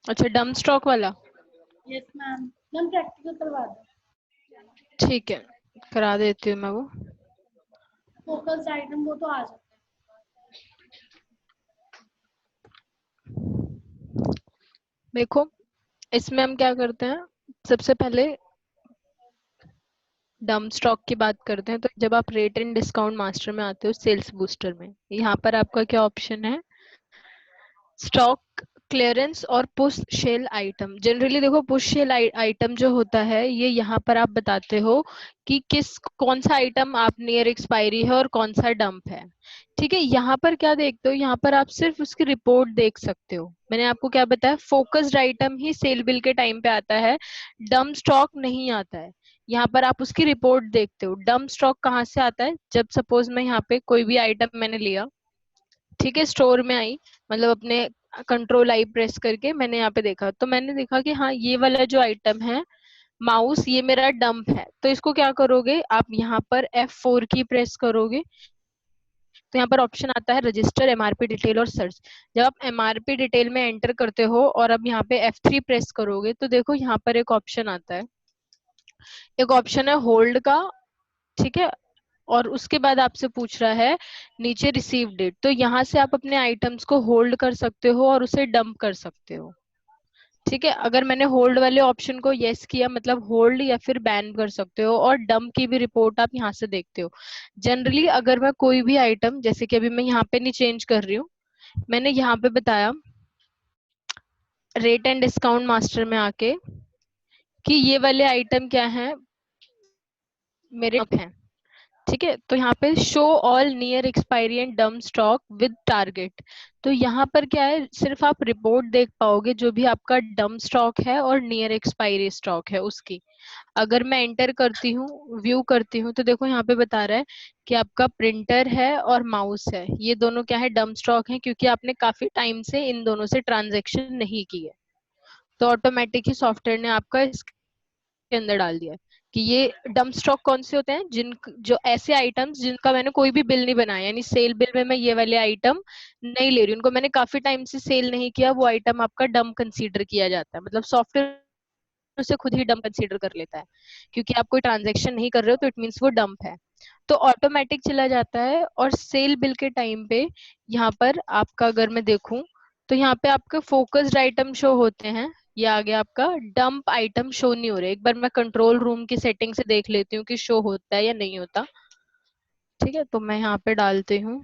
अच्छा, डम स्टॉक वाला। यस मैम, मैम प्रैक्टिकल करवा दो। ठीक है, करा देती हूँ मैं वो। फोकस आइटम वो तो आ जाता देखो, इसमें हम क्या करते हैं, सबसे पहले डम स्टॉक की बात करते हैं। तो जब आप रेट एंड डिस्काउंट मास्टर में आते हो, सेल्स बूस्टर में, यहाँ पर आपका क्या ऑप्शन है, स्टॉक क्लियरेंस और पुश सेल आइटम। जनरली देखो, पुश सेल आइटम जो होता है, ये यहाँ पर आप बताते हो कि किस कौन सा आइटम आप नियर एक्सपायरी है और कौन सा डंप है। ठीक है, यहाँ पर क्या देखते हो, यहाँ पर आप सिर्फ उसकी रिपोर्ट देख सकते हो। मैंने आपको क्या बताया, फोकस्ड आइटम ही सेल बिल के टाइम पे आता है, डम स्टॉक नहीं आता है। यहाँ पर आप उसकी रिपोर्ट देखते हो। डम स्टॉक कहाँ से आता है, जब सपोज मैं यहाँ पे कोई भी आइटम मैंने लिया, ठीक है, स्टोर में आई, मतलब अपने कंट्रोल आई प्रेस करके मैंने यहाँ पे देखा, तो मैंने देखा कि हाँ, ये वाला जो आइटम है माउस, ये मेरा डंप है। तो इसको क्या करोगे आप, यहाँ पर F4 की प्रेस करोगे, तो यहाँ पर ऑप्शन आता है रजिस्टर, एमआरपी डिटेल और सर्च। जब आप एमआरपी डिटेल में एंटर करते हो और अब यहाँ पे F3 प्रेस करोगे, तो देखो यहाँ पर एक ऑप्शन आता है, एक ऑप्शन है होल्ड का। ठीक है, और उसके बाद आपसे पूछ रहा है नीचे रिसीव डेट, तो यहाँ से आप अपने आइटम्स को होल्ड कर सकते हो और उसे डंप कर सकते हो। ठीक है, अगर मैंने होल्ड वाले ऑप्शन को यस किया, मतलब होल्ड या फिर बैन कर सकते हो, और डंप की भी रिपोर्ट आप यहाँ से देखते हो। जनरली अगर मैं कोई भी आइटम, जैसे कि अभी मैं यहाँ पे नहीं चेंज कर रही हूँ, मैंने यहाँ पे बताया रेट एंड डिस्काउंट मास्टर में आके कि ये वाले आइटम क्या है, मेरे हैं। ठीक है, तो यहाँ पे show all near expiry and डम स्टॉक विद टारगेट। तो यहाँ पर क्या है, सिर्फ आप रिपोर्ट देख पाओगे जो भी आपका डम स्टॉक है और नियर एक्सपायरी स्टॉक है उसकी। अगर मैं एंटर करती हूँ, व्यू करती हूँ, तो देखो यहाँ पे बता रहा है कि आपका प्रिंटर है और माउस है, ये दोनों क्या है, डम स्टॉक है, क्योंकि आपने काफी टाइम से इन दोनों से ट्रांजेक्शन नहीं की है। तो ऑटोमेटिक ही सॉफ्टवेयर ने आपका के अंदर डाल दिया है कि ये डम स्टॉक कौन से होते हैं, जिन जो ऐसे आइटम्स जिनका मैंने कोई भी बिल नहीं बनाया, यानी सेल बिल में मैं ये वाले आइटम नहीं ले रही, उनको मैंने काफी टाइम से सेल नहीं किया, वो आइटम आपका डम कंसीडर किया जाता है। मतलब सॉफ्टवेयर उसे खुद ही डम कंसीडर कर लेता है, क्योंकि आप कोई ट्रांजेक्शन नहीं कर रहे हो, तो इट मीन्स वो डंप है। तो ऑटोमेटिक चला जाता है। और सेल बिल के टाइम पे यहाँ पर आपका अगर मैं देखूं, तो यहाँ पे आपके फोकस्ड आइटम शो होते हैं, ये आ गया आपका, डंप आइटम शो नहीं हो रहे। एक बार मैं कंट्रोल रूम की सेटिंग से देख लेती हूँ कि शो होता है या नहीं होता। ठीक है, तो मैं यहाँ पे डालती हूँ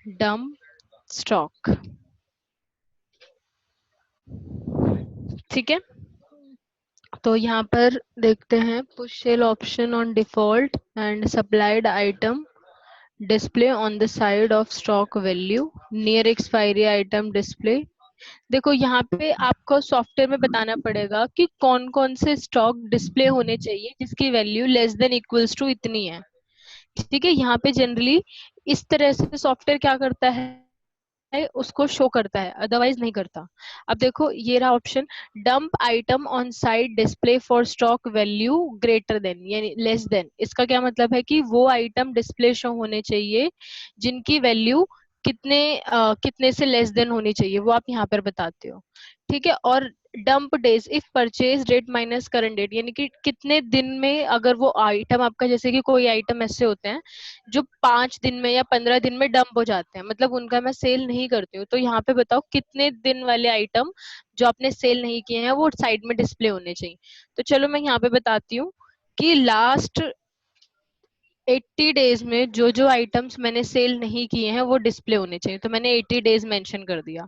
डंप स्टॉक। ठीक है, तो यहाँ पर देखते हैं, push sell option on default and supplied item display on the side of stock value, near expiry item display. देखो यहाँ पे आपको सॉफ्टवेयर में बताना पड़ेगा कि कौन कौन से स्टॉक डिस्प्ले होने चाहिए जिसकी value less than equals to इतनी है। ठीक है, यहाँ पे जनरली इस तरह से सॉफ्टवेयर क्या करता है, उसको शो करता है, अदरवाइज नहीं करता। अब देखो ये रहा option, dump item on side display for stock value greater than यानी लेस देन। इसका क्या मतलब है कि वो आइटम डिस्प्ले शो होने चाहिए जिनकी वैल्यू कितने से लेस देन होनी चाहिए, वो आप यहाँ पर बताते हो। ठीक है, और dump days if purchase date minus current date, यानी कि कितने दिन में अगर वो आइटम आपका, जैसे कि कोई आइटम ऐसे होते हैं जो 5 दिन में या 15 दिन में डंप हो जाते हैं, मतलब उनका मैं सेल नहीं करती हूँ, तो यहाँ पे बताओ कितने दिन वाले आइटम जो आपने सेल नहीं किए हैं वो साइड में डिस्प्ले होने चाहिए। तो चलो मैं यहाँ पे बताती हूँ कि लास्ट 80 डेज में जो जो आइटम्स मैंने सेल नहीं किए हैं वो डिस्प्ले होने चाहिए, तो मैंने 80 डेज मेंशन कर दिया।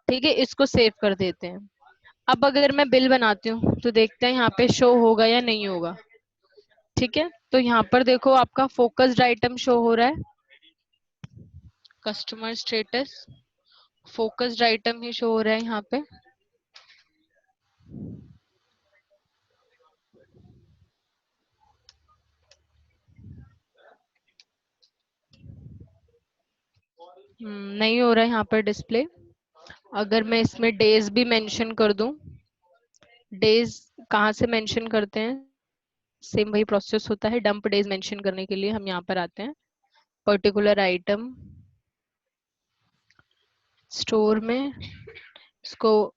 ठीक है, इसको सेव कर देते हैं। अब अगर मैं बिल बनाती हूँ तो देखते हैं यहाँ पे शो होगा या नहीं होगा। ठीक है, तो यहाँ पर देखो आपका फोकस्ड आइटम शो हो रहा है, कस्टमर स्टेटस फोकस्ड आइटम ही शो हो रहा है यहाँ पे। नहीं हो रहा है यहाँ पर डिस्प्ले। अगर मैं इसमें डेज भी मेंशन कर दूं, डेज कहाँ से मेंशन करते हैं, सेम वही प्रोसेस होता है। डंप डेज मेंशन करने के लिए हम यहाँ पर आते हैं, पर्टिकुलर आइटम स्टोर में, इसको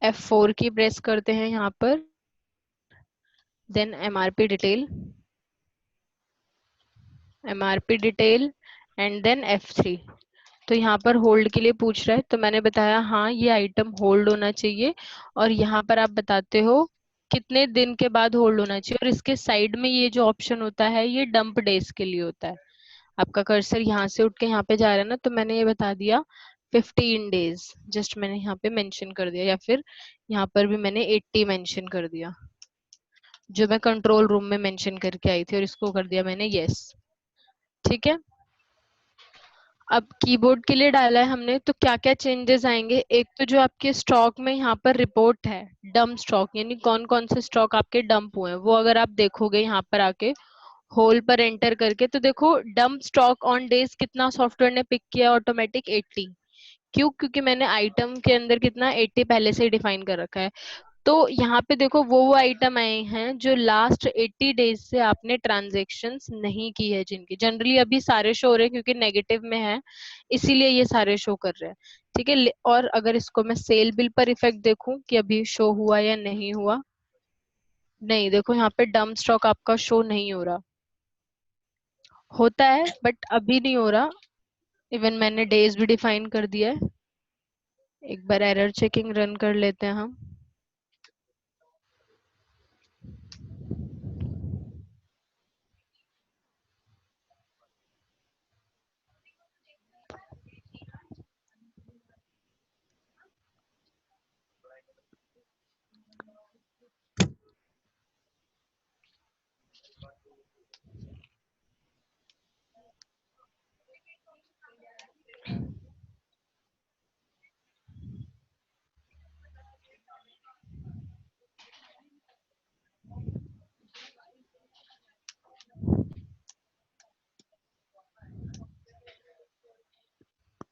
F4 की प्रेस करते हैं यहाँ पर, then MRP detail and then F3। तो यहाँ पर होल्ड के लिए पूछ रहा है, तो मैंने बताया हाँ ये आइटम होल्ड होना चाहिए, और यहाँ पर आप बताते हो कितने दिन के बाद होल्ड होना चाहिए, और इसके साइड में ये जो ऑप्शन होता है ये डंप डेज के लिए होता है। आपका कर्सर यहाँ से उठ के यहाँ पे जा रहा है ना, तो मैंने ये बता दिया 15 डेज, जस्ट मैंने यहाँ पे मेंशन कर दिया, या फिर यहाँ पर भी मैंने 80 मेंशन कर दिया, जो मैं कंट्रोल रूम में मेंशन करके आई थी, और इसको कर दिया मैंने यस। ठीक है, अब कीबोर्ड के लिए डाला है हमने, तो क्या क्या चेंजेस आएंगे? एक तो जो आपके स्टॉक में यहाँ पर रिपोर्ट है डंप स्टॉक, यानी कौन कौन से स्टॉक आपके डंप हुए हैं, वो अगर आप देखोगे यहाँ पर आके होल पर एंटर करके, तो देखो डंप स्टॉक ऑन डेज कितना सॉफ्टवेयर ने पिक किया ऑटोमेटिक 80। क्यों? क्योंकि मैंने आइटम के अंदर कितना 80 पहले से ही डिफाइन कर रखा है। तो यहाँ पे देखो वो आइटम आए हैं जो लास्ट 80 डेज से आपने ट्रांजेक्शन्स नहीं की है, जिनकी जनरली अभी सारे शो हो रहे हैं क्योंकि नेगेटिव में है, इसीलिए ये सारे शो कर रहे हैं। ठीक है, और अगर इसको मैं सेल बिल पर इफेक्ट देखूं कि अभी शो हुआ या नहीं हुआ, नहीं, देखो यहाँ पे डम स्टॉक आपका शो नहीं हो रहा, होता है बट अभी नहीं हो रहा। इवन मैंने डेज भी डिफाइन कर दिया है। एक बार एरर चेकिंग रन कर लेते हैं हम।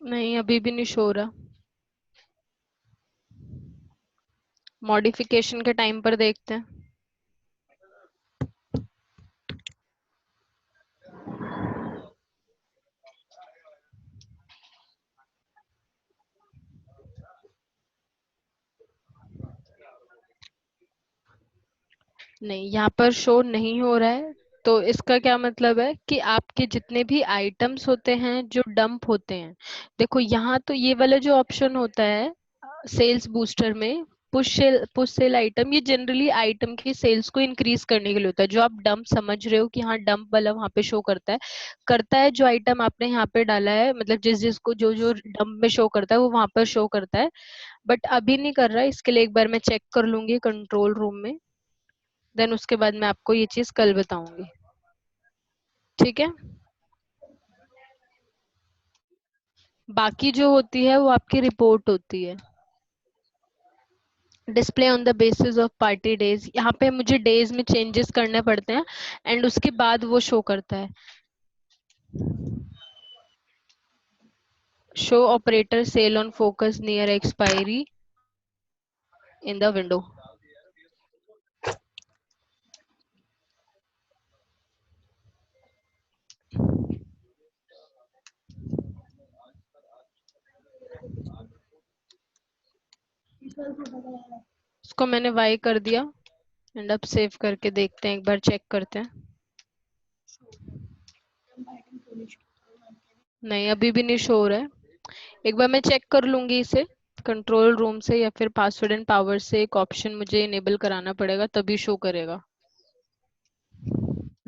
नहीं, अभी भी नहीं शो हो रहा। मॉडिफिकेशन के टाइम पर देखते हैं। नहीं, यहाँ पर शो नहीं हो रहा है, तो इसका क्या मतलब है कि आपके जितने भी आइटम्स होते हैं जो डंप होते हैं, देखो यहाँ तो ये वाला जो ऑप्शन होता है सेल्स बूस्टर में, पुश सेल आइटम, ये जनरली आइटम की सेल्स को इंक्रीज करने के लिए होता है। जो आप डंप समझ रहे हो कि हाँ डंप वाला वहाँ पे शो करता है जो आइटम आपने यहाँ पे डाला है, मतलब जिस जिसको जो जो डंप में शो करता है वो वहां पर शो करता है, बट अभी नहीं कर रहा है। इसके लिए एक बार मैं चेक कर लूंगी कंट्रोल रूम में, देन उसके बाद मैं आपको ये चीज कल बताऊंगी। ठीक है, बाकी जो होती है वो आपकी रिपोर्ट होती है, display on the basis of party days. यहाँ पे मुझे डेज में चेंजेस करने पड़ते हैं एंड उसके बाद वो शो करता है। Show operator sell on focus near expiry in the window. इसको मैंने वाई कर दिया एंड अब सेव करके देखते हैं, एक बार चेक करते हैं। नहीं, अभी भी नहीं शो हो रहा है। एक बार मैं चेक कर लूंगी इसे कंट्रोल रूम से, या फिर पासवर्ड एंड पावर से एक ऑप्शन मुझे इनेबल कराना पड़ेगा, तभी शो करेगा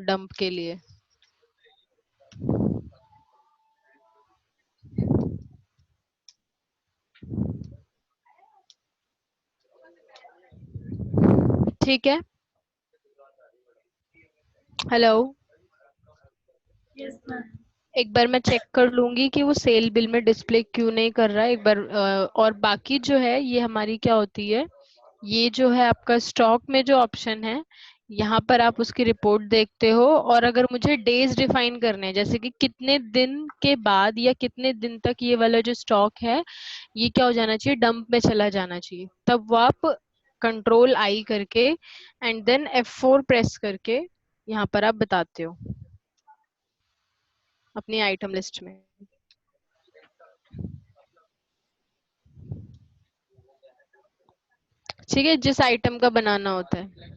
डंप के लिए। ठीक है, हेलो, यस मैम। एक बार मैं चेक कर लूंगी कि वो सेल बिल में डिस्प्ले क्यों नहीं कर रहा है एक बार। और बाकी जो है ये हमारी क्या होती है, ये जो है आपका स्टॉक में जो ऑप्शन है, यहाँ पर आप उसकी रिपोर्ट देखते हो, और अगर मुझे डेज डिफाइन करने हैं, जैसे कि कितने दिन के बाद या कितने दिन तक ये वाला जो स्टॉक है ये क्या हो जाना चाहिए, डंप में चला जाना चाहिए, तब वो आप कंट्रोल आई करके एंड देन F4 प्रेस करके यहाँ पर आप बताते हो अपनी आइटम लिस्ट में। ठीक है, जिस आइटम का बनाना होता है।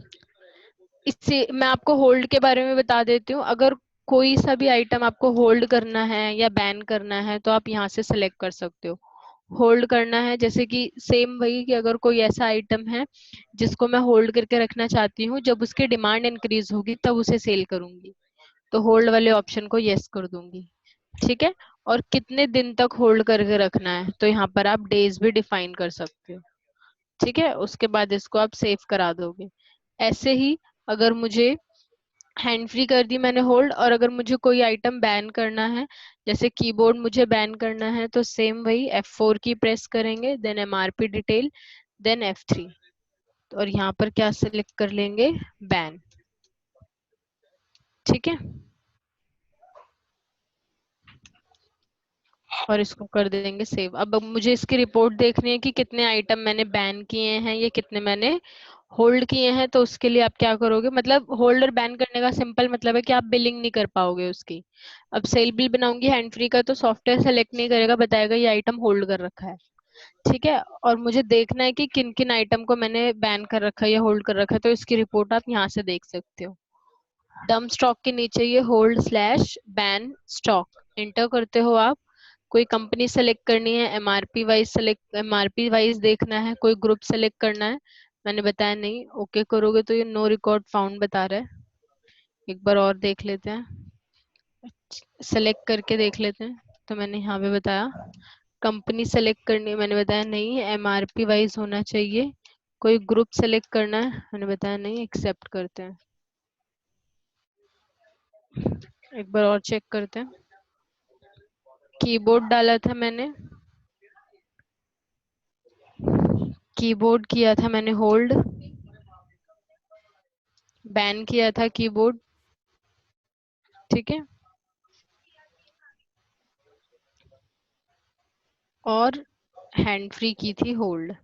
इससे मैं आपको होल्ड के बारे में बता देती हूँ। अगर कोई सा भी आइटम आपको होल्ड करना है या बैन करना है तो आप यहाँ से सिलेक्ट कर सकते हो। होल्ड करना है जैसे कि सेम वही कि अगर कोई ऐसा आइटम है जिसको मैं होल्ड करके रखना चाहती हूँ, जब उसकी डिमांड इंक्रीज होगी तब उसे सेल करूंगी, तो होल्ड वाले ऑप्शन को यस कर दूंगी। ठीक है। और कितने दिन तक होल्ड करके रखना है तो यहाँ पर आप डेज भी डिफाइन कर सकते हो। ठीक है, उसके बाद इसको आप सेव करा दोगे। ऐसे ही अगर मुझे हैंड फ्री कर दी मैंने होल्ड, और अगर मुझे कोई आइटम बैन करना है, जैसे कीबोर्ड मुझे बैन करना है, तो सेम वही F4 की प्रेस करेंगे, then MRP detail, then F3, और यहाँ पर क्या सिलेक्ट कर लेंगे, बैन। ठीक है, और इसको कर देंगे सेव। अब मुझे इसकी रिपोर्ट देखनी है कि कितने आइटम मैंने बैन किए हैं या कितने मैंने होल्ड किए हैं। तो उसके लिए आप क्या करोगे, मतलब होल्ड और बैन करने का सिंपल मतलब है कि आप बिलिंग नहीं कर पाओगे उसकी। अब सेल बिल बनाऊंगी हैंड फ्री का, तो सॉफ्टवेयर सेलेक्ट नहीं करेगा, बताएगा ये आइटम होल्ड कर रखा है। ठीक है, और मुझे देखना है कि किन किन आइटम को मैंने बैन कर रखा है या होल्ड कर रखा है, तो इसकी रिपोर्ट आप यहाँ से देख सकते हो। डम स्टॉक के नीचे ये hold slash ban stock enter करते हो आप। कोई कंपनी सेलेक्ट करनी है, MRP wise select, MRP wise देखना है, कोई ग्रुप सेलेक्ट करना है, मैंने बताया नहीं। ओके करोगे तो ये नो रिकॉर्ड फाउंड बता रहा है। एक बार और देख लेते हैं, सेलेक्ट करके देख लेते हैं। तो मैंने यहाँ पे बताया कंपनी सेलेक्ट करनी है, मैंने बताया नहीं, एमआरपी वाइज होना चाहिए। कोई ग्रुप सेलेक्ट करना है, मैंने बताया नहीं, एक्सेप्ट करते हैं। एक बार और चेक करते हैं। कीबोर्ड डाला था मैंने, कीबोर्ड किया था मैंने होल्ड, बैन किया था कीबोर्ड। ठीक है, और हैंड फ्री की थी होल्ड।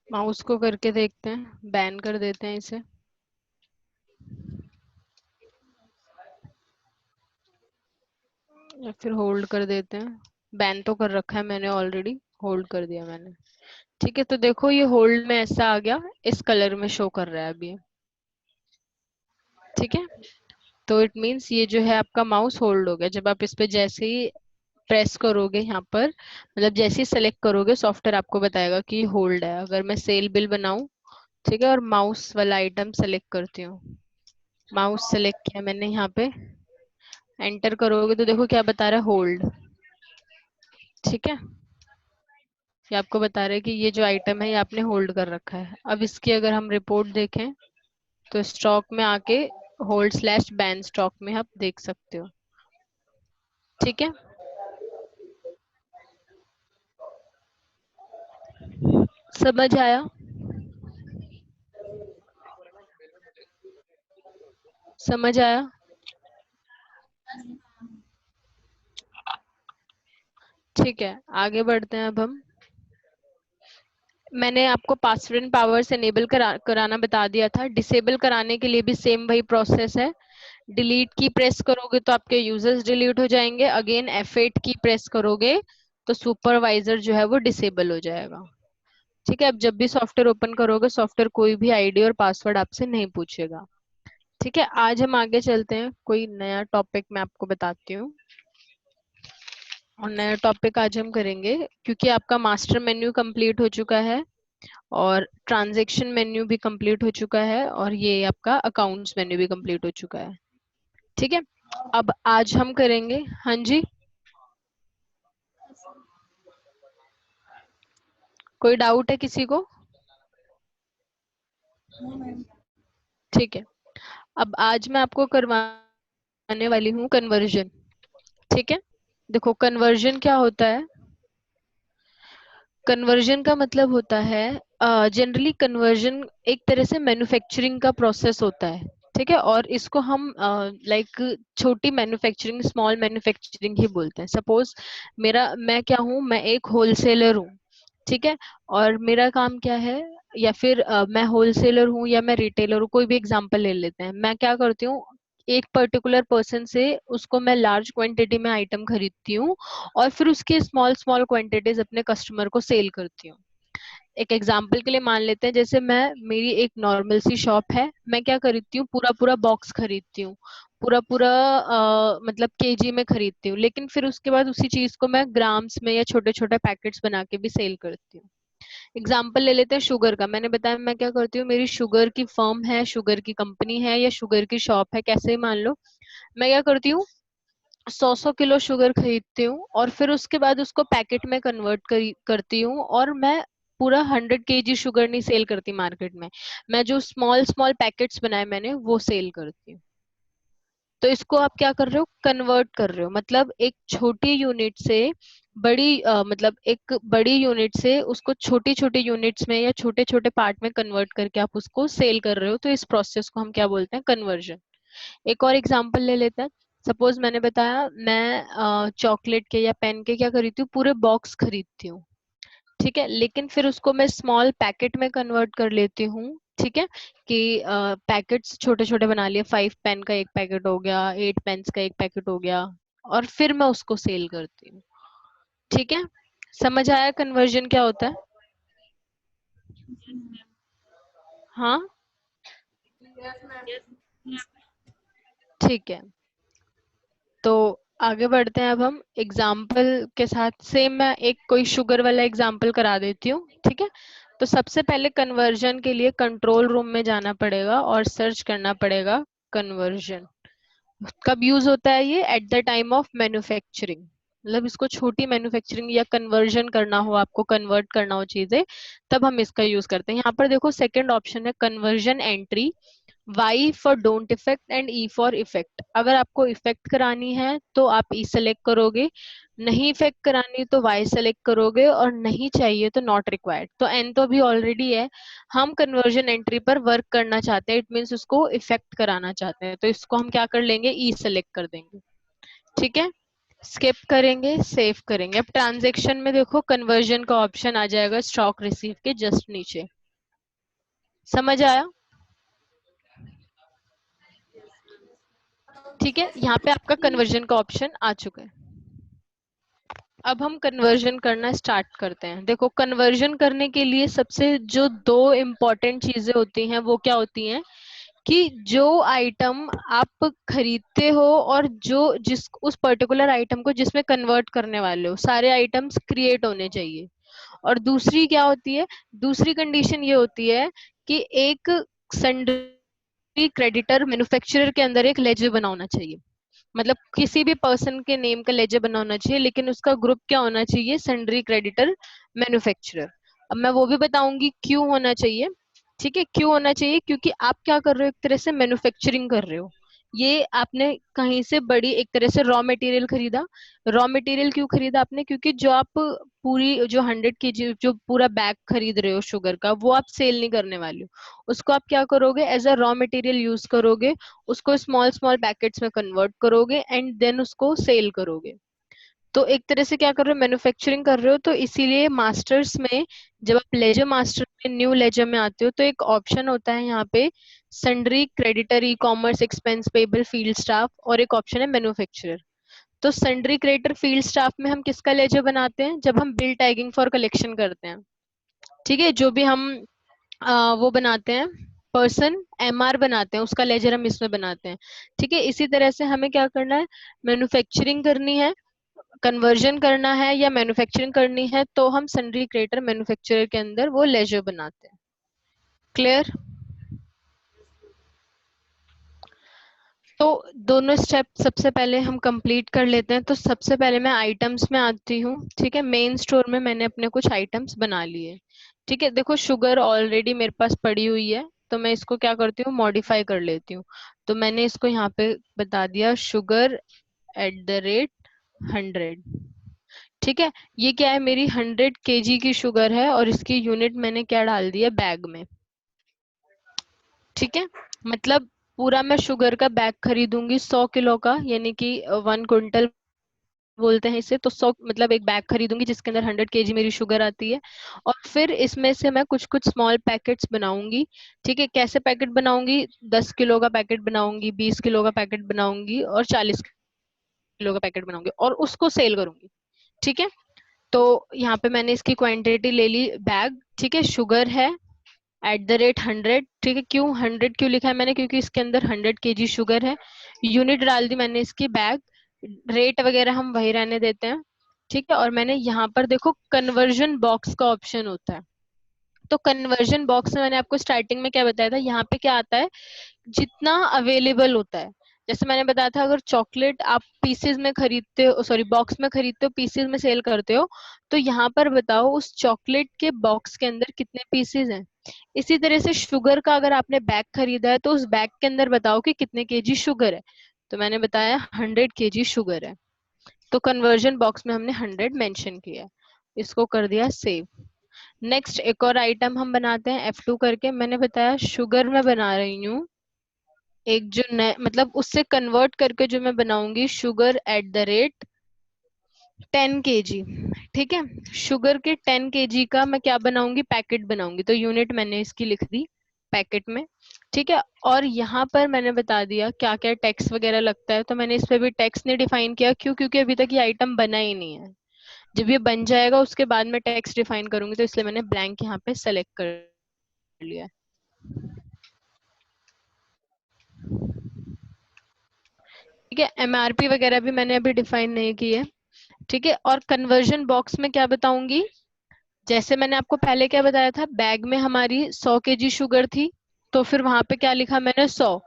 माउस को करके देखते हैं, बैन कर देते हैं इसे। या फिर होल्ड कर देते हैं। बैन तो कर रखा है मैंने ऑलरेडी, होल्ड कर दिया मैंने। ठीक है, तो देखो ये होल्ड में ऐसा आ गया, इस कलर में शो कर रहा है अभी। ठीक है, तो इट मीन्स ये जो है आपका माउस होल्ड हो गया। जब आप इस पे जैसे ही प्रेस करोगे यहाँ पर, मतलब जैसे ही सेलेक्ट करोगे, सॉफ्टवेयर आपको बताएगा कि होल्ड है। अगर मैं सेल बिल बनाऊं, ठीक है, और माउस वाला आइटम सेलेक्ट करती हूँ, माउस सेलेक्ट किया मैंने, यहाँ पे एंटर करोगे तो देखो क्या बता रहा है, होल्ड। ठीक है, ये आपको बता रहा है कि ये जो आइटम है ये आपने होल्ड कर रखा है। अब इसकी अगर हम रिपोर्ट देखें तो स्टॉक में आके होल्ड स्लैश बैन स्टॉक में आप देख सकते हो। ठीक है, समझ आया? समझ आया? ठीक है, आगे बढ़ते हैं अब हम। मैंने आपको पासवर्ड एंड पावर्स एनेबल कराना बता दिया था। डिसेबल कराने के लिए भी सेम वही प्रोसेस है। डिलीट की प्रेस करोगे तो आपके यूजर्स डिलीट हो जाएंगे। अगेन F8 की प्रेस करोगे तो सुपरवाइजर जो है वो डिसेबल हो जाएगा। ठीक है, अब जब भी सॉफ्टवेयर ओपन करोगे, सॉफ्टवेयर कोई भी आईडी और पासवर्ड आपसे नहीं पूछेगा। ठीक है, आज हम आगे चलते हैं, कोई नया टॉपिक मैं आपको बताती हूँ। और नया टॉपिक आज हम करेंगे, क्योंकि आपका मास्टर मेन्यू कंप्लीट हो चुका है और ट्रांजैक्शन मेन्यू भी कंप्लीट हो चुका है और ये आपका अकाउंट्स मेन्यू भी कंप्लीट हो चुका है। ठीक है, अब आज हम करेंगे, हाँ जी, कोई डाउट है किसी को? ठीक है, अब आज मैं आपको करवाने वाली हूँ कन्वर्जन। ठीक है, देखो कन्वर्जन क्या होता है, कन्वर्जन का मतलब होता है, जनरली कन्वर्जन एक तरह से मैन्युफैक्चरिंग का प्रोसेस होता है, ठीक है, और इसको हम लाइक छोटी मैन्युफैक्चरिंग, स्मॉल मैन्युफैक्चरिंग ही बोलते हैं। सपोज मैं क्या हूँ, मैं एक होलसेलर हूँ, ठीक है, और मेरा काम क्या है, या फिर मैं होलसेलर हूँ या मैं रिटेलर हूँ, कोई भी एग्जांपल ले लेते हैं। मैं क्या करती हूँ, एक पर्टिकुलर पर्सन से उसको मैं लार्ज क्वांटिटी में आइटम खरीदती हूँ और फिर उसके स्मॉल स्मॉल क्वांटिटीज अपने कस्टमर को सेल करती हूँ। एक एग्जांपल के लिए मान लेते हैं, जैसे मेरी एक नॉर्मल सी शॉप है, मैं क्या खरीदती हूँ, पूरा पूरा बॉक्स खरीदती हूँ, पूरा पूरा मतलब केजी में खरीदती हूँ, लेकिन फिर उसके बाद उसी चीज को मैं ग्राम्स में या छोटे छोटे पैकेट्स बना के भी सेल करती हूँ। एग्जाम्पल ले लेते हैं शुगर का। मैंने बताया मैं क्या करती हूँ, मेरी शुगर की फर्म है, शुगर की कंपनी है या शुगर की शॉप है, कैसे ही मान लो। मैं क्या करती हूँ, 100 किलो शुगर खरीदती हूँ और फिर उसके बाद उसको पैकेट में कन्वर्ट करती हूँ, और मैं पूरा 100 केजी शुगर नहीं सेल करती मार्केट में, मैं जो स्मॉल स्मॉल पैकेट्स बनाए मैंने वो सेल करती हूँ। तो इसको आप क्या कर रहे हो, कन्वर्ट कर रहे हो, मतलब एक छोटी यूनिट से बड़ी मतलब एक बड़ी यूनिट से उसको छोटी छोटी यूनिट्स में या छोटे छोटे पार्ट में कन्वर्ट करके आप उसको सेल कर रहे हो, तो इस प्रोसेस को हम क्या बोलते हैं, कन्वर्जन। एक और एग्जांपल ले लेते हैं। सपोज मैंने बताया मैं चॉकलेट के या पेन के क्या खरीदती हूँ, पूरे बॉक्स खरीदती हूँ, ठीक है, लेकिन फिर उसको मैं स्मॉल पैकेट में कन्वर्ट कर लेती हूँ, ठीक है, कि पैकेट्स छोटे छोटे बना लिए, 5 पेन का एक पैकेट हो गया, 8 पेन्स का एक पैकेट हो गया, और फिर मैं उसको सेल करती हूँ, ठीक है। समझ आया कन्वर्जन क्या होता है? हाँ, ठीक है। तो आगे बढ़ते हैं, अब हम एग्जाम्पल के साथ, सेम मैं एक कोई शुगर वाला एग्जाम्पल करा देती हूँ, ठीक है। तो सबसे पहले कन्वर्जन के लिए कंट्रोल रूम में जाना पड़ेगा और सर्च करना पड़ेगा कन्वर्जन। कब यूज होता है ये, at the time of manufacturing, मतलब इसको छोटी मैन्युफैक्चरिंग या कन्वर्जन करना हो, आपको कन्वर्ट करना हो चीजें, तब हम इसका यूज करते हैं। यहाँ पर देखो सेकंड ऑप्शन है conversion entry, Y for don't effect and E for effect. अगर आपको इफेक्ट करानी है तो आप E सेलेक्ट करोगे, नहीं इफेक्ट करानी तो Y सेलेक्ट करोगे, और नहीं चाहिए तो नॉट रिक्वायर्ड। तो N तो अभी ऑलरेडी है, हम कन्वर्जन एंट्री पर वर्क करना चाहते हैं, इट मीन्स उसको इफेक्ट कराना चाहते हैं, तो इसको हम क्या कर लेंगे, E सेलेक्ट कर देंगे, ठीक है। स्किप करेंगे, सेव करेंगे। अब ट्रांजेक्शन में देखो कन्वर्जन का ऑप्शन आ जाएगा स्टॉक रिसीव के जस्ट नीचे। समझ आया? ठीक है, यहाँ पे आपका कन्वर्जन का ऑप्शन आ चुका है। अब हम कन्वर्जन करना स्टार्ट करते हैं। देखो कन्वर्जन करने के लिए सबसे जो दो इम्पोर्टेंट चीजें होती हैं वो क्या होती हैं, कि जो आइटम आप खरीदते हो और जो जिस उस पर्टिकुलर आइटम को जिसमें कन्वर्ट करने वाले हो, सारे आइटम्स क्रिएट होने चाहिए। और दूसरी क्या होती है, दूसरी कंडीशन ये होती है कि एक सन्ड्री क्रेडिटर मैन्युफैक्चरर के अंदर एक लेजर बना होना चाहिए, मतलब किसी भी पर्सन के नेम का लेजर बना होना चाहिए, लेकिन उसका ग्रुप क्या होना चाहिए, सन्ड्री क्रेडिटर मैन्युफैक्चरर। अब मैं वो भी बताऊंगी क्यों होना चाहिए, ठीक है, क्यों होना चाहिए, क्योंकि आप क्या कर रहे हो, एक तरह से मैन्युफैक्चरिंग कर रहे हो, ये आपने कहीं से बड़ी एक तरह से रॉ मटेरियल खरीदा। रॉ मटेरियल क्यों खरीदा आपने, क्योंकि जो आप पूरी जो 100 केजी जो पूरा बैग खरीद रहे हो शुगर का, वो आप सेल नहीं करने वाले हो, उसको आप क्या करोगे, as a raw material use करोगे, उसको स्मॉल स्मॉल पैकेट्स में कन्वर्ट करोगे एंड देन उसको सेल करोगे। तो एक तरह से क्या कर रहे हो, मैन्युफैक्चरिंग कर रहे हो। तो इसीलिए मास्टर्स में जब आप लेजर मास्टर में न्यू लेजर में आते हो तो एक ऑप्शन होता है यहाँ पे, sundry creditor e commerce expense payable field staff, और एक ऑप्शन है मैन्युफैक्चरर। तो सन्ड्री क्रेडिटर फील्ड स्टाफ में हम किसका लेजर बनाते हैं, जब हम बिल टैगिंग फॉर कलेक्शन करते हैं, ठीक है, जो भी हम वो बनाते हैं, पर्सन MR बनाते हैं, उसका लेजर हम इसमें बनाते हैं, ठीक है। इसी तरह से हमें क्या करना है, मैन्युफैक्चरिंग करनी है, कन्वर्जन करना है या मैन्युफैक्चरिंग करनी है, तो हम सन्ड्री क्रेडिटर मैन्युफैक्चरर के अंदर वो लेजर बनाते हैं। क्लियर? तो दोनों स्टेप सबसे पहले हम कंप्लीट कर लेते हैं। तो सबसे पहले मैं आइटम्स में आती हूँ, ठीक है, मेन स्टोर में मैंने अपने कुछ आइटम्स बना लिए, ठीक है। देखो शुगर ऑलरेडी मेरे पास पड़ी हुई है, तो मैं इसको क्या करती हूँ, मॉडिफाई कर लेती हूँ। तो मैंने इसको यहाँ पे बता दिया, शुगर एट द रेट 100। ठीक है, ये क्या है, मेरी 100 kg की शुगर है और इसकी यूनिट मैंने क्या डाल दी है, बैग में। ठीक है, मतलब पूरा मैं शुगर का बैग खरीदूंगी 100 किलो का, यानी कि 1 क्विंटल बोलते हैं इसे, तो 100 मतलब एक बैग खरीदूंगी जिसके अंदर 100 kg मेरी शुगर आती है। और फिर इसमें से मैं कुछ कुछ स्मॉल पैकेट्स बनाऊंगी। ठीक है, कैसे पैकेट बनाऊंगी, 10 किलो का पैकेट बनाऊंगी, 20 किलो का पैकेट बनाऊंगी और 40 किलो का पैकेट बनाऊंगी और उसको सेल करूंगी। ठीक है, तो यहाँ पे मैंने इसकी क्वांटिटी ले ली बैग। ठीक है, शुगर है @100। ठीक है, क्यों 100 क्यों लिखा है मैंने, क्योंकि इसके अंदर 100 kg शुगर है। यूनिट डाल दी मैंने इसकी बैग, रेट वगैरह हम वही रहने देते हैं। ठीक है, और मैंने यहाँ पर देखो कन्वर्जन बॉक्स का ऑप्शन होता है। तो कन्वर्जन बॉक्स में मैंने आपको स्टार्टिंग में क्या बताया था, यहाँ पे क्या आता है, जितना अवेलेबल होता है। जैसे मैंने बताया था, अगर चॉकलेट आप पीसेज में खरीदते हो, सॉरी बॉक्स में खरीदते हो, पीसेज में सेल करते हो, तो यहाँ पर बताओ उस चॉकलेट के बॉक्स के अंदर कितने पीसेज हैं। इसी तरह से शुगर का अगर आपने बैग खरीदा है, तो उस बैग के अंदर बताओ कि कितने केजी शुगर है। तो मैंने बताया 100 kg शुगर है, तो कन्वर्जन बॉक्स में हमने 100 मेंशन किया है। इसको कर दिया सेव। नेक्स्ट एक और आइटम हम बनाते हैं F2 करके। मैंने बताया शुगर में बना रही हूँ एक जो नए मतलब उससे कन्वर्ट करके जो मैं बनाऊंगी, शुगर @ 10 kg। ठीक है, शुगर के 10 kg का मैं क्या बनाऊंगी, पैकेट बनाऊंगी। तो यूनिट मैंने इसकी लिख दी पैकेट में। ठीक है, और यहाँ पर मैंने बता दिया क्या क्या टैक्स वगैरह लगता है। तो मैंने इस पे भी टैक्स नहीं डिफाइन किया, क्यों, क्योंकि अभी तक ये आइटम बना ही नहीं है। जब ये बन जाएगा उसके बाद मैं टैक्स डिफाइन करूंगी, तो इसलिए मैंने ब्लैंक यहाँ पे सेलेक्ट कर लिया है। ठीक है, MRP वगैरह भी मैंने अभी डिफाइन नहीं की है। ठीक है, और कन्वर्जन बॉक्स में क्या बताऊंगी, जैसे मैंने आपको पहले क्या बताया था, बैग में हमारी 100 kg शुगर थी, तो फिर वहां पे क्या लिखा मैंने, 100।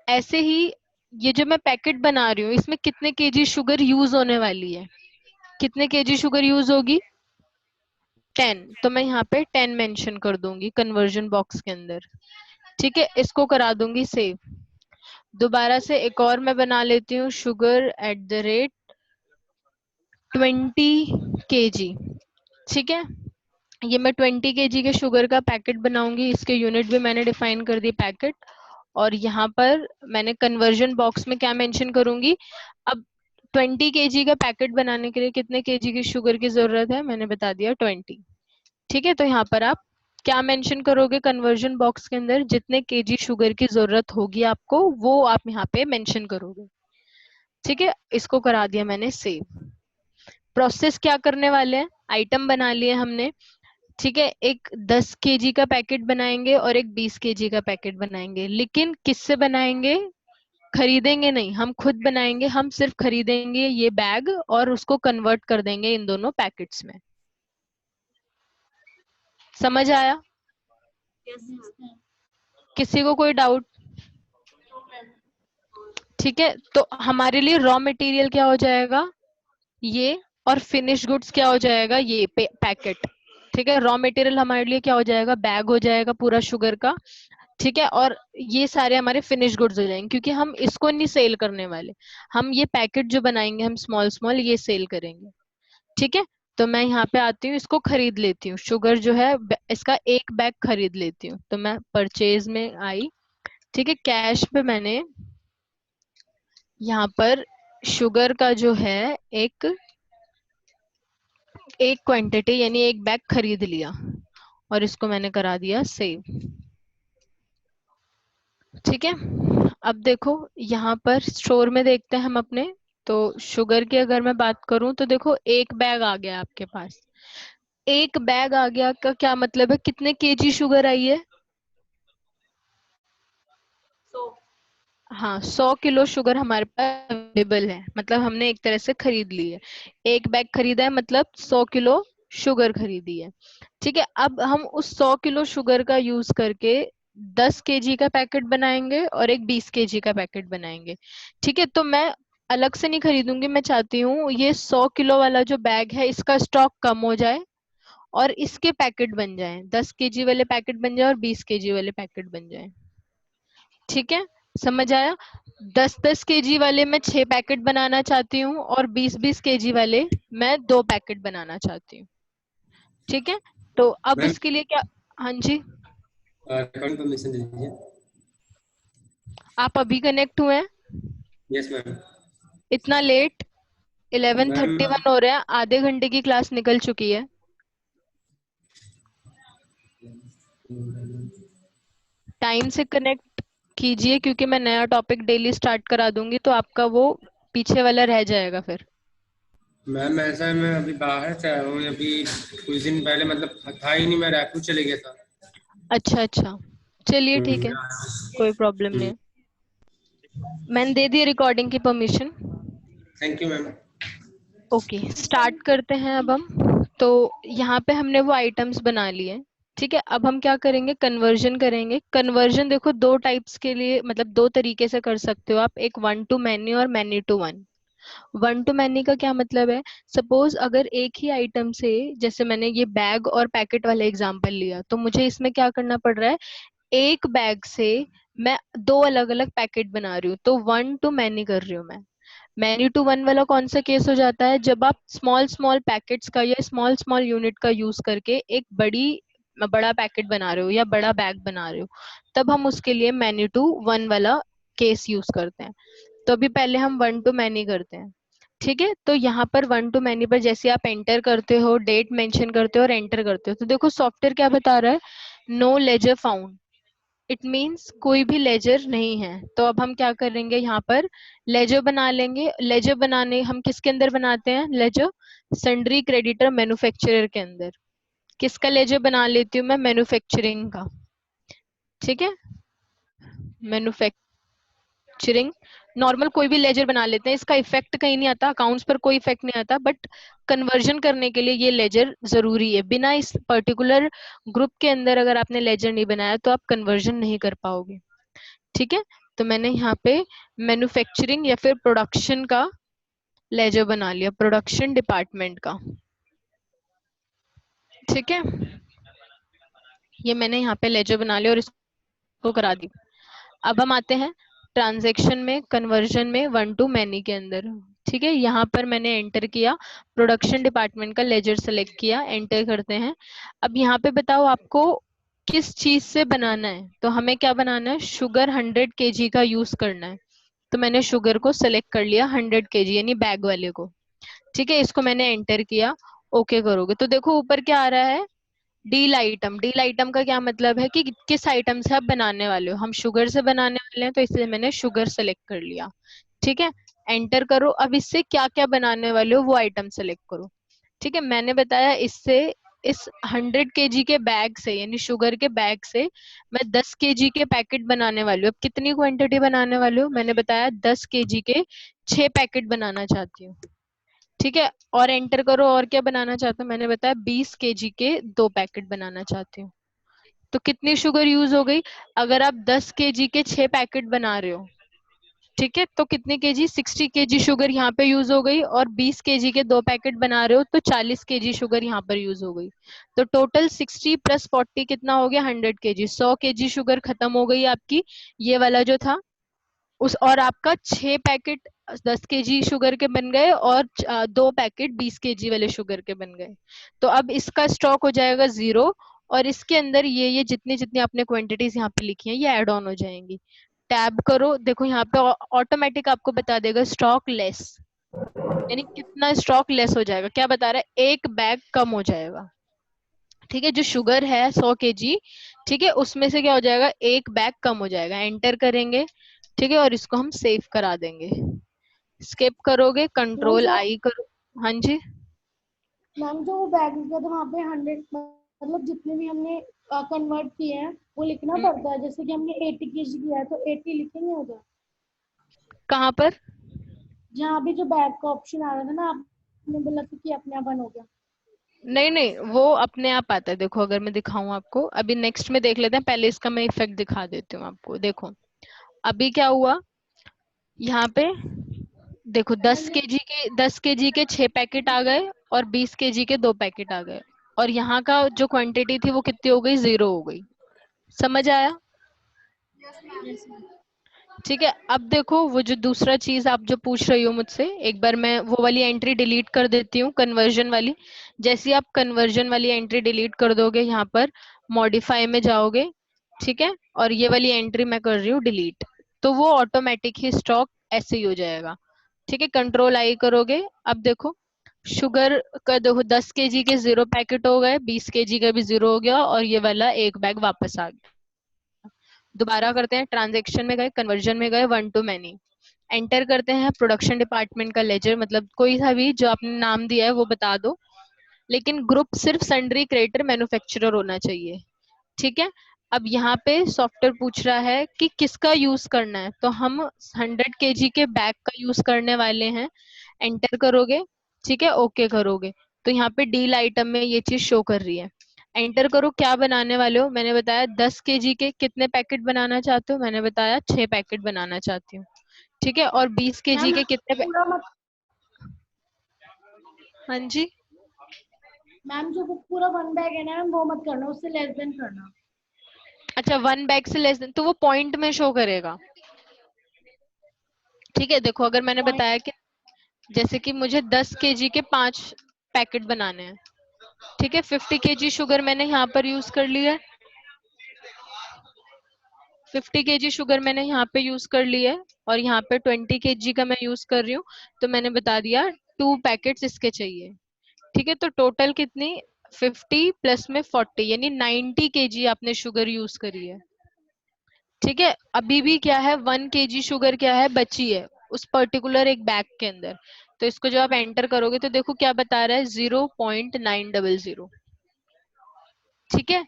ऐसे ही ये जो मैं पैकेट बना रही हूँ, इसमें कितने केजी शुगर यूज होने वाली है, कितने केजी शुगर यूज होगी, 10। तो मैं यहाँ पे 10 मेंशन कर दूंगी कन्वर्जन बॉक्स के अंदर। ठीक है, इसको करा दूंगी सेव। दोबारा से एक और मैं बना लेती हूँ, शुगर @20 kg। ठीक है, ये मैं 20 kg के शुगर का पैकेट बनाऊंगी, इसके यूनिट भी मैंने डिफाइन कर दी पैकेट। और यहाँ पर मैंने कन्वर्जन बॉक्स में क्या मेंशन करूंगी, अब 20 kg का पैकेट बनाने के लिए कितने केजी की शुगर की जरूरत है, मैंने बता दिया 20। ठीक है, तो यहाँ पर आप क्या मेंशन करोगे कन्वर्जन बॉक्स के अंदर, जितने केजी शुगर की जरूरत होगी आपको वो आप यहाँ पे मेंशन करोगे। ठीक है, इसको करा दिया मैंने सेव। प्रोसेस क्या करने वाले हैं, आइटम बना लिए हमने। ठीक है, एक 10 kg का पैकेट बनाएंगे और एक 20 kg का पैकेट बनाएंगे, लेकिन किससे बनाएंगे, खरीदेंगे नहीं, हम खुद बनाएंगे। हम सिर्फ खरीदेंगे ये बैग और उसको कन्वर्ट कर देंगे इन दोनों पैकेट्स में। समझ आया, किसी को कोई डाउट। ठीक है, तो हमारे लिए रॉ मटेरियल क्या हो जाएगा, ये, और फिनिश गुड्स क्या हो जाएगा, ये पैकेट। ठीक है, रॉ मटेरियल हमारे लिए क्या हो जाएगा, बैग हो जाएगा पूरा शुगर का। ठीक है, और ये सारे हमारे फिनिश गुड्स हो जाएंगे, क्योंकि हम इसको नहीं सेल करने वाले। हम ये पैकेट जो बनाएंगे हम स्मॉल स्मॉल ये सेल करेंगे। ठीक है, तो मैं यहाँ पे आती हूँ, इसको खरीद लेती हूँ, शुगर जो है इसका एक बैग खरीद लेती हूँ। तो मैं परचेज में आई। ठीक है, कैश पे मैंने यहाँ पर शुगर का जो है एक एक क्वांटिटी यानी एक बैग खरीद लिया और इसको मैंने करा दिया सेव। ठीक है, अब देखो यहाँ पर स्टोर में देखते हैं हम अपने। तो शुगर की अगर मैं बात करूं तो देखो एक बैग आ गया आपके पास। एक बैग आ गया का क्या मतलब है, कितने केजी शुगर आई है, हाँ 100 किलो शुगर हमारे पास अवेलेबल है, मतलब हमने एक तरह से खरीद ली है। एक बैग खरीदा है मतलब 100 किलो शुगर खरीदी है। ठीक है, अब हम उस 100 किलो शुगर का यूज करके 10 kg का पैकेट बनाएंगे और एक 20 kg का पैकेट बनाएंगे। ठीक है, तो मैं अलग से नहीं खरीदूंगी, मैं चाहती हूँ ये 100 किलो वाला जो बैग है इसका स्टॉक कम हो जाए और इसके पैकेट बन जाए, 10 kg वाले पैकेट बन जाए और 20 kg वाले पैकेट बन जाए। ठीक है, समझ आया? 10-10 केजी वाले मैं 6 पैकेट बनाना चाहती हूँ और 20-20 केजी वाले मैं 2 पैकेट बनाना चाहती हूँ। ठीक है, तो अब मैम इसके लिए क्या? हाँ जी, रिकॉर्डिंग परमिशन दे दीजिए। आप अभी कनेक्ट हुए हैं? Yes ma'am. इतना लेट? मैम 11:31 हो रहे हैं, आधे घंटे की क्लास निकल चुकी है। टाइम से कनेक्ट कीजिए, क्योंकि मैं नया टॉपिक डेली स्टार्ट करा दूंगी तो आपका वो पीछे वाला रह जाएगा फिर। मैम ऐसा है, मैं अभी बाहर से आया हूँ अभी, कुछ दिन पहले मतलब था ही नहीं, मैं रायपुर चले गया था। अच्छा अच्छा, चलिए ठीक है, कोई प्रॉब्लम नहीं है। मैंने दे दी रिकॉर्डिंग की permission. Thank you ma'am. Okay, start करते हैं अब हम। तो यहाँ पे हमने वो आइटम्स बना लिए। ठीक है, अब हम क्या करेंगे, कन्वर्जन करेंगे। कन्वर्जन देखो दो टाइप्स के लिए, मतलब दो तरीके से कर सकते हो आप, एक 1 to many और many to 1। 1 to many का क्या मतलब है? सपोज अगर एक ही आइटम से, जैसे मैंने ये बैग और पैकेट वाला एग्जांपल लिया, तो मुझे इसमें क्या करना पड़ रहा है, एक बैग से मैं दो अलग अलग पैकेट बना रही हूँ, तो 1 to many कर रही हूँ मैं। मैनी टू वन वाला कौन सा केस हो जाता है, जब आप स्मॉल स्मॉल पैकेट्स का या स्मॉल स्मॉल यूनिट का यूज करके एक बड़ा पैकेट बना रहे हो या बड़ा बैग बना रहे हो, तब हम उसके लिए मैनी टू वन वाला केस यूज करते हैं। तो अभी पहले हम 1 to many करते हैं। ठीक है, तो यहाँ पर 1 to many पर जैसे आप एंटर करते हो, डेट मेंशन करते हो और एंटर करते हो, तो देखो सॉफ्टवेयर क्या बता रहा है, no ledger found. It means कोई भी लेजर नहीं है। तो अब हम क्या करेंगे, यहाँ पर लेजर बना लेंगे। लेजर बनाने हम किसके अंदर बनाते हैं लेजर? सन्ड्री क्रेडिटर मैन्युफैक्चरर के अंदर। किसका लेजर बना लेती हूँ मैं? मैन्युफैक्चरिंग का। ठीक है, मैन्युफैक्चरिंग नॉर्मल कोई भी लेजर बना लेते हैं, इसका इफेक्ट कहीं नहीं आता, अकाउंट्स पर कोई इफेक्ट नहीं आता, बट कन्वर्जन करने के लिए ये लेजर जरूरी है। बिना इस पर्टिकुलर ग्रुप के अंदर अगर आपने लेजर नहीं बनाया तो आप कन्वर्जन नहीं कर पाओगे। ठीक है, तो मैंने यहाँ पे मैन्युफैक्चरिंग या फिर प्रोडक्शन का लेजर बना लिया, प्रोडक्शन डिपार्टमेंट का। ठीक है, ये मैंने यहाँ पे लेजर बना लिया और इसको करा दी। अब हम आते हैं ट्रांजैक्शन में, कन्वर्जन में 1 to many के अंदर। ठीक है, यहाँ पर मैंने एंटर किया, प्रोडक्शन डिपार्टमेंट का लेजर सेलेक्ट किया, एंटर करते हैं। अब यहाँ पे बताओ आपको किस चीज से बनाना है, तो हमें क्या बनाना है, शुगर 100 kg का यूज करना है। तो मैंने शुगर को सेलेक्ट कर लिया 100 kg यानी बैग वाले को। ठीक है, इसको मैंने एंटर किया, ओके करोगे तो देखो ऊपर क्या आ रहा है, डील आइटम। डील आइटम का क्या मतलब है कि किस आइटम से आप बनाने वाले हो, हम शुगर से बनाने वाले हैं तो इसलिए मैंने शुगर सेलेक्ट कर लिया। ठीक है, एंटर करो। अब इससे क्या क्या बनाने वाले हो वो आइटम सेलेक्ट करो। ठीक है, मैंने बताया इससे, इस 100 kg के बैग से यानी शुगर के बैग से मैं 10 kg के पैकेट बनाने वाली हूँ। अब कितनी क्वांटिटी बनाने वाली हूँ, मैंने बताया 10 kg के 6 पैकेट बनाना चाहती हूँ। ठीक है, और एंटर करो, और क्या बनाना चाहता हूँ, मैंने बताया 20 kg के 2 पैकेट बनाना चाहती हूँ। तो कितनी शुगर यूज हो गई, अगर आप 10 kg के 6 पैकेट बना रहे हो, ठीक है, तो कितने केजी, 60 kg शुगर यहाँ पे यूज हो गई, और 20 kg के 2 पैकेट बना रहे हो तो 40 kg शुगर यहाँ पर यूज हो गई। तो टोटल 60 + 40 कितना हो गया, 100 kg। 100 kg शुगर खत्म हो गई आपकी, ये वाला जो था उस, और आपका 6 पैकेट 10 kg शुगर के बन गए और 2 पैकेट 20 kg वाले शुगर के बन गए। तो अब इसका स्टॉक हो जाएगा 0, और इसके अंदर ये जितनी जितनी आपने क्वांटिटीज यहाँ पे लिखी हैं ये ऐड ऑन हो जाएंगी। टैब करो, देखो यहाँ पे ऑटोमेटिक आपको बता देगा स्टॉक लेस, यानी कितना स्टॉक लेस हो जाएगा, क्या बता रहा है, एक बैग कम हो जाएगा। ठीक है, जो शुगर है 100 kg, ठीक है, उसमें से क्या हो जाएगा, एक बैग कम हो जाएगा। एंटर करेंगे, ठीक है, और इसको हम सेव करा देंगे। स्किप करोगे, मैम कंट्रोल जो आई करो। हाँ जी, मैम जो वो बैग लिखा था वहाँ पे 100 मतलब जितने भी हमने कन्वर्ट किए हैं वो लिखना पड़ता है। जैसे कि हमने 80 केजी किया है तो 80 लिखेंगे उधर, कहाँ पर? जहाँ भी जो बैग का ऑप्शन आ रहा था ना, आपने बोला था कि अपने आप बन हो गया। नहीं नहीं, वो अपने आप आता है। देखो अगर मैं दिखाऊं आपको, अभी नेक्स्ट में देख लेते हैं, पहले इसका मैं इफेक्ट दिखा देती हूँ आपको। देखो अभी क्या हुआ, यहाँ पे देखो 10 kg के 6 पैकेट आ गए और 20 kg के 2 पैकेट आ गए, और यहाँ का जो क्वांटिटी थी वो कितनी हो गई, 0 हो गई। समझ आया? Yes ma'am. ठीक है, अब देखो वो जो दूसरा चीज आप जो पूछ रही हो मुझसे, एक बार मैं वो वाली एंट्री डिलीट कर देती हूँ, कन्वर्जन वाली। जैसे ही आप कन्वर्जन वाली एंट्री डिलीट कर दोगे, यहाँ पर मॉडिफाई में जाओगे, ठीक है, और ये वाली एंट्री मैं कर रही हूँ डिलीट, तो वो ऑटोमेटिक ही स्टॉक ऐसे ही हो जाएगा। ठीक है, कंट्रोल आई करोगे, अब देखो शुगर का देखो 10 kg के 0 पैकेट हो गए, 20 kg का भी 0 हो गया, और ये वाला एक बैग वापस आ गया। दोबारा करते हैं, ट्रांजेक्शन में गए, कन्वर्जन में गए, वन टू मैनी, एंटर करते हैं प्रोडक्शन डिपार्टमेंट का लेजर, मतलब कोई सा भी जो आपने नाम दिया है वो बता दो, लेकिन ग्रुप सिर्फ सन्ड्री क्रिएटर मैन्युफैक्चरर होना चाहिए। ठीक है, अब यहाँ पे सॉफ्टवेयर पूछ रहा है कि किसका यूज करना है, तो हम 100 kg के बैग का यूज करने वाले हैं। एंटर करोगे, ठीक है, ओके करोगे, तो यहाँ पे डील आइटम में ये चीज शो कर रही है। एंटर करो, क्या बनाने वाले हो, मैंने बताया 10 kg के कितने पैकेट बनाना चाहते हो, मैंने बताया 6 पैकेट बनाना चाहती हूँ। ठीक है, और 20 kg मैम के कितने पूरा मत, हाँ जी, मैम जो वो पूरा 1 बैग है ना मैम, वो मत करना, उससे लेस देन करना। अच्छा 1 बैग से लेस देन, तो वो पॉइंट में शो करेगा। ठीक है, देखो अगर मैंने पॉइंट। बताया कि जैसे कि मुझे 10 kg के 5 पैकेट बनाने हैं, ठीक है, 50 kg शुगर मैंने यहाँ पर यूज कर ली है, 50 kg शुगर मैंने यहाँ पे यूज कर ली है, और यहाँ पे 20 kg का मैं यूज कर रही हूँ, तो मैंने बता दिया 2 पैकेट्स इसके चाहिए। ठीक है, तो टोटल कितनी, 50 प्लस में 40, यानी 90 kg आपने शुगर यूज करी है। ठीक है, अभी भी क्या है, 1 kg शुगर क्या है बची है उस पर्टिकुलर एक बैग के अंदर, तो इसको जब आप एंटर करोगे तो देखो क्या बता रहा है, 0.900। ठीक है,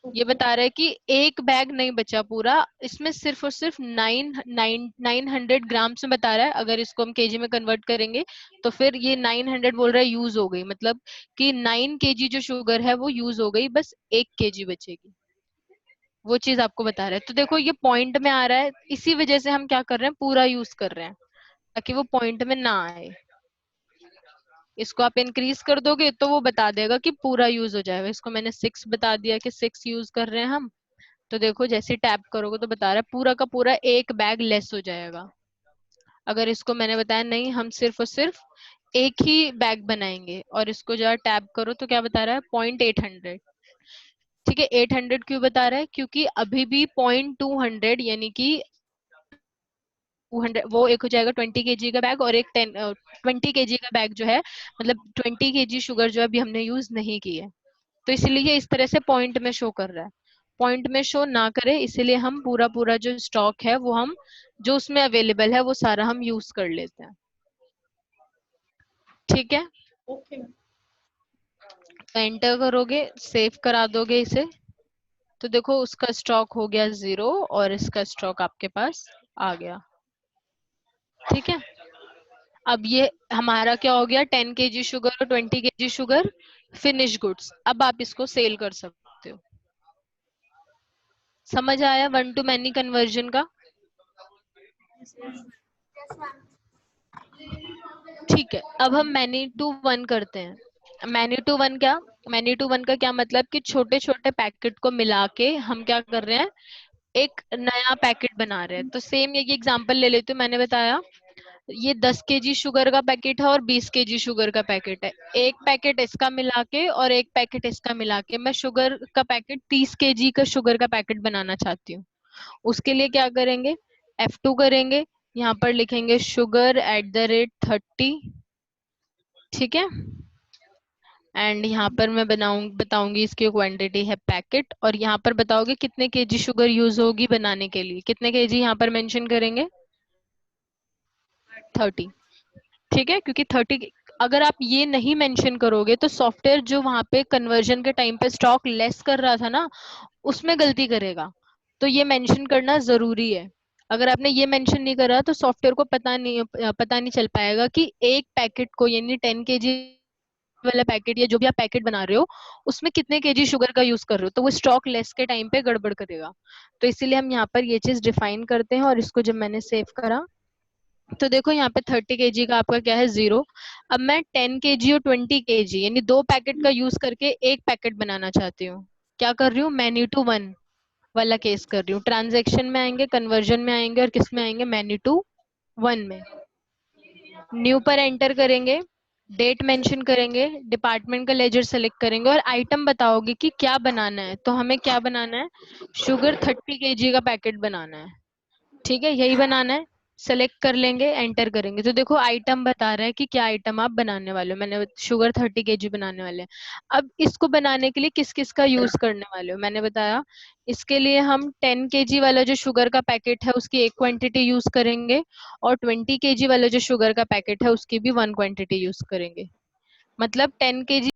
ये ओके। बता रहा है कि एक बैग नहीं बचा पूरा, इसमें सिर्फ और सिर्फ 900 ग्राम्स में बता रहा है, अगर इसको हम केजी में कन्वर्ट करेंगे तो फिर ये 900 बोल रहा है यूज हो गई, मतलब कि 9 kg जो शुगर है वो यूज हो गई, बस 1 kg बचेगी, वो चीज आपको बता रहा है। तो देखो ये पॉइंट में आ रहा है, इसी वजह से हम क्या कर रहे हैं, पूरा यूज कर रहे हैं, ताकि वो पॉइंट में ना आए। इसको आप इंक्रीज कर दोगे तो वो बता देगा कि पूरा यूज हो जाएगा, इसको मैंने 6 बता दिया कि 6 यूज कर रहे हैं हम, तो देखो जैसे टैप करोगे तो बता रहा है पूरा का पूरा एक बैग लेस हो जाएगा। अगर इसको मैंने बताया नहीं, हम सिर्फ और सिर्फ एक ही बैग बनाएंगे, और इसको जो टैप करो तो क्या बता रहा है, 0.800। ठीक है, 800 क्यों बता रहा है, क्योंकि अभी भी 0.200 यानी कि 200 वो एक हो जाएगा 20 kg का बैग, और एक 20 kg का बैग जो है, मतलब 20 kg शुगर जो अभी हमने यूज नहीं की है, तो इसलिए इस तरह से पॉइंट में शो कर रहा है। पॉइंट में शो ना करे इसीलिए हम पूरा पूरा जो स्टॉक है वो हम जो उसमें अवेलेबल है वो सारा हम यूज कर लेते हैं। ठीक है, ओके मैम। तो एंटर करोगे, सेव करा दोगे इसे, तो देखो उसका स्टॉक हो गया 0, और इसका स्टॉक आपके पास आ गया। ठीक है, अब ये हमारा क्या हो गया, 10 kg शुगर और 20 kg शुगर फिनिश गुड्स, अब आप इसको सेल कर सकते हो। समझ आया वन टू मैनी कन्वर्जन का। ठीक है, अब हम मैनी टू वन करते हैं। मैनी टू वन क्या, मैनी टू वन का क्या मतलब कि छोटे छोटे पैकेट को मिला के हम क्या कर रहे हैं, एक नया पैकेट बना रहे हैं। तो सेम ये एग्जांपल ले लेते, मैंने बताया ये 10 kg शुगर का पैकेट है और 20 kg शुगर का पैकेट है, एक पैकेट इसका मिला के और एक पैकेट इसका मिला के मैं शुगर का पैकेट 30 kg का शुगर का पैकेट बनाना चाहती हूँ। उसके लिए क्या करेंगे, F2 करेंगे, यहाँ पर लिखेंगे sugar@30। ठीक है, एंड यहाँ पर मैं बताऊंगी इसकी क्वांटिटी है पैकेट, और यहाँ पर बताओगे कितने केजी शुगर यूज होगी बनाने के लिए, कितने केजी यहाँ पर मेंशन करेंगे, 30। ठीक है, क्योंकि 30, अगर आप ये नहीं मेंशन करोगे तो सॉफ्टवेयर जो वहां पे कन्वर्जन के टाइम पे स्टॉक लेस कर रहा था ना, उसमें गलती करेगा, तो ये मेंशन करना जरूरी है। अगर आपने ये मेंशन नहीं करा तो सॉफ्टवेयर को पता नहीं चल पाएगा कि एक पैकेट को, यानी 10 kg वाला पैकेट या जो भी आप पैकेट बना रहे हो उसमें कितने केजी शुगर का यूज कर रहे हो, तो वो स्टॉक लेस के टाइम पे गड़बड़ करेगा। तो इसीलिए हम यहाँ पर ये चीज डिफाइन करते हैं, और इसको जब मैंने सेव करा तो देखो यहाँ पे 30 kg का आपका क्या है 0। अब मैं 10 kg और 20 kg यानी 2 पैकेट का यूज करके एक पैकेट बनाना चाहती हूँ, क्या कर रही हूँ, मैनी टू वन। वाला केस कर रही हूँ। ट्रांजैक्शन में आएंगे, कन्वर्जन में आएंगे और किस में आएंगे, मैनी टू वन में। न्यू पर एंटर करेंगे, डेट मेंशन करेंगे, डिपार्टमेंट का लेजर सेलेक्ट करेंगे और आइटम बताओगे कि क्या बनाना है। तो हमें क्या बनाना है, शुगर 30 kg का पैकेट बनाना है। ठीक है, यही बनाना है। सेलेक्ट कर लेंगे, एंटर करेंगे तो देखो आइटम बता रहा है कि क्या आइटम आप बनाने वाले हो। मैंने शुगर 30 kg बनाने वाले हैं। अब इसको बनाने के लिए किस किस का यूज करने वाले हो, मैंने बताया इसके लिए हम 10 kg वाला जो शुगर का पैकेट है उसकी एक क्वांटिटी यूज करेंगे और 20 kg वाला जो शुगर का पैकेट है उसकी भी वन क्वांटिटी यूज करेंगे। मतलब 10 kg